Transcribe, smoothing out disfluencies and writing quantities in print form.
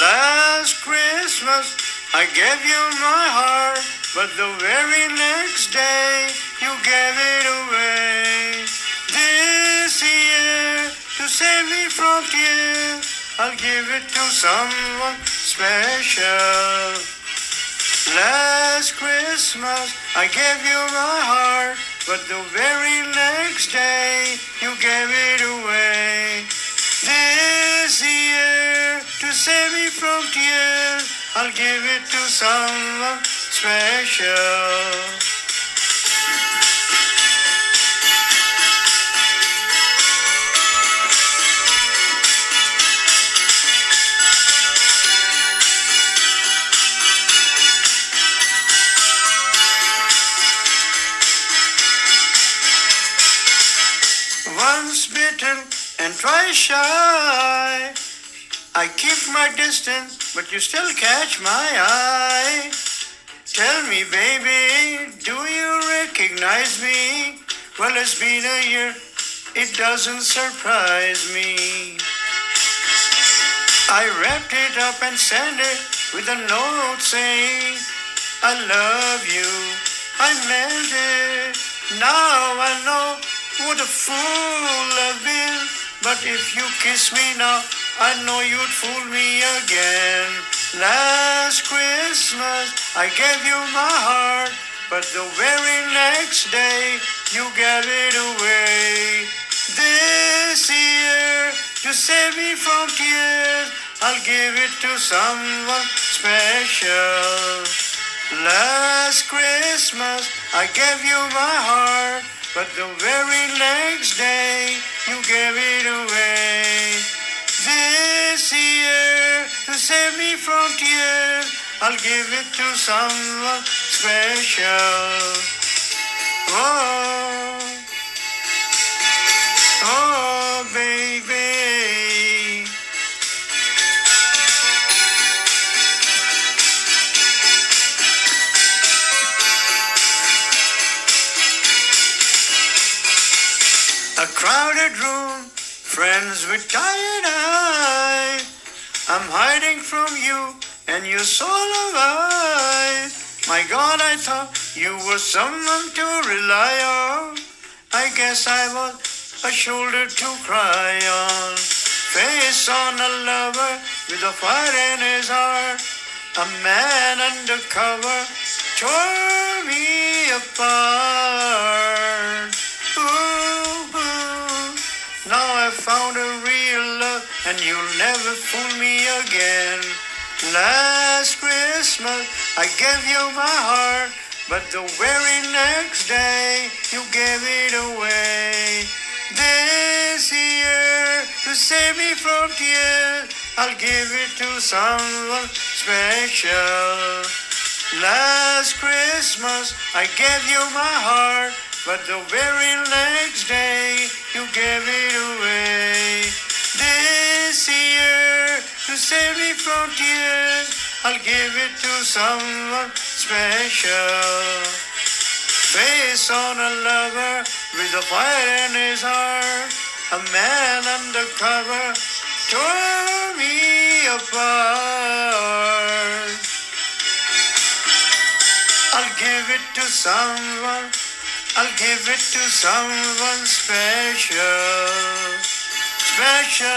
Last Christmas I gave you my heart, but the very next day you gave it away. This year, to save me from tears, I'll give it to someone special. Last Christmas I gave you my heart, but the very next day you gave it away. This year, to save me from tears, I'll give it to someone special. Once bitten and twice shy, I keep my distance, but you still catch my eye. Tell me, baby, do you recognize me? Well, it's been a year, it doesn't surprise me. I wrapped it up and sent it with a note saying, I love you, I meant it. Now I know what a fool I've been, but if you kiss me now, I know you'd fool me again. Last Christmas I gave you my heart, but the very next day you gave it away. This year, to save me from tears, I'll give it to someone special. Last Christmas I gave you my heart, but the very next day you gave it away. This year, to save me from tears, I'll give it to someone special. Oh, oh, baby. A crowded room, friends with tired eyes. I'm hiding from you and you're so alive. My God, I thought you were someone to rely on. I guess I was a shoulder to cry on. Face on a lover with a fire in his heart. A man undercover tore me apart. Ooh, ooh. Now I found a real love and you'll never fool me again. Last Christmas I gave you my heart, but the very next day you gave it away. This year, to save me from tears, I'll give it to someone special. Last Christmas I gave you my heart, but the very next day you gave it away. This year, to save me from tears, I'll give it to someone special. Face on a lover with a fire in his heart. A man undercover tore me apart. I'll give it to someone, I'll give it to someone special, special.